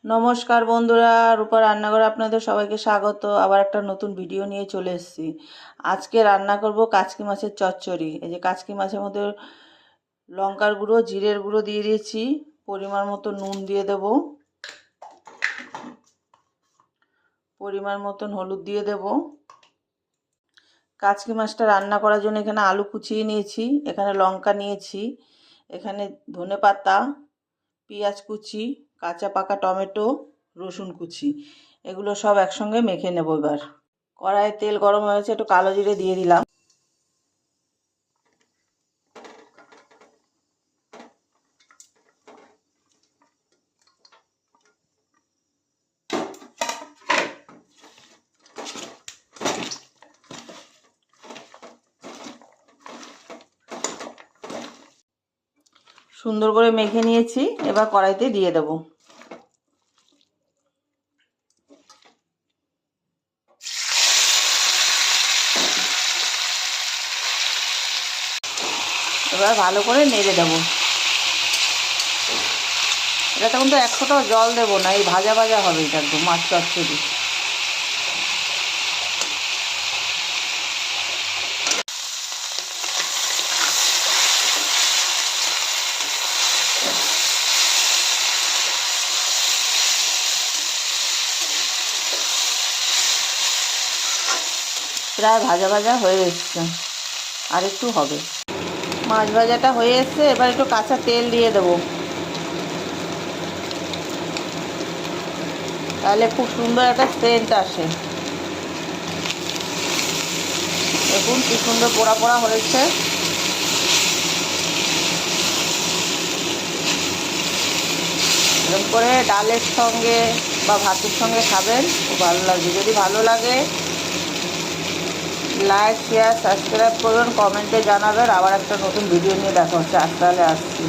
নমস্কার বন্ধুরা, রূপা রান্নাঘরে আপনাদের সবাইকে স্বাগত। আবার একটা নতুন ভিডিও নিয়ে চলে এসেছি। আজকে রান্না করব কাচকি মাছের চচ্চড়ি। এই যে কাচকি মাছের মধ্যে লঙ্কার গুঁড়ো, জিরের গুঁড়ো দিয়ে দিয়েছি, পরিমাণ মতো নুন দিয়ে দেব, পরিমাণ মতন হলুদ দিয়ে দেব। কাচকি মাছটা রান্না করার জন্য এখানে আলু কুচিয়ে নিয়েছি, এখানে লঙ্কা নিয়েছি, এখানে ধনেপাতা, পেঁয়াজ কুচি, কাঁচা পাকা টমেটো, রসুন কুচি, এগুলো সব একসঙ্গে মেখে নেব। এবার কড়াইয়ে তেল গরম হয়েছে, একটু কালো জিরে দিয়ে দিলাম। সুন্দর করে মেখে নিয়েছি, এবার কড়াইতে দিয়ে দেব। এবার ভালো করে নেড়ে দেবো। এটা তখন তো 1 ফোঁটাও জল দেবো না, এই ভাজা ভাজা হবে এটা একদম মাছ চচ্চড়ি। প্রায় ভাজা ভাজা হয়ে এসছে, আর একটু হবে। মাছ ভাজাটা হয়ে এসছে, এবার একটু কাঁচা তেল দিয়ে দেবো, তাহলে খুব সুন্দর একটা সেন্ট আসে। দেখুন কি সুন্দর পোড়া পোড়া হয়েছে। এরকম করে ডালের সঙ্গে বা ভাতের সঙ্গে খাবেন, খুব ভালো লাগবে। যদি ভালো লাগে লাইক, শেয়ার, সাবস্ক্রাইব করবেন, কমেন্টে জানাবেন। আবার একটা নতুন ভিডিও নিয়ে দেখা হচ্ছে। আজ তাহলে আসছি।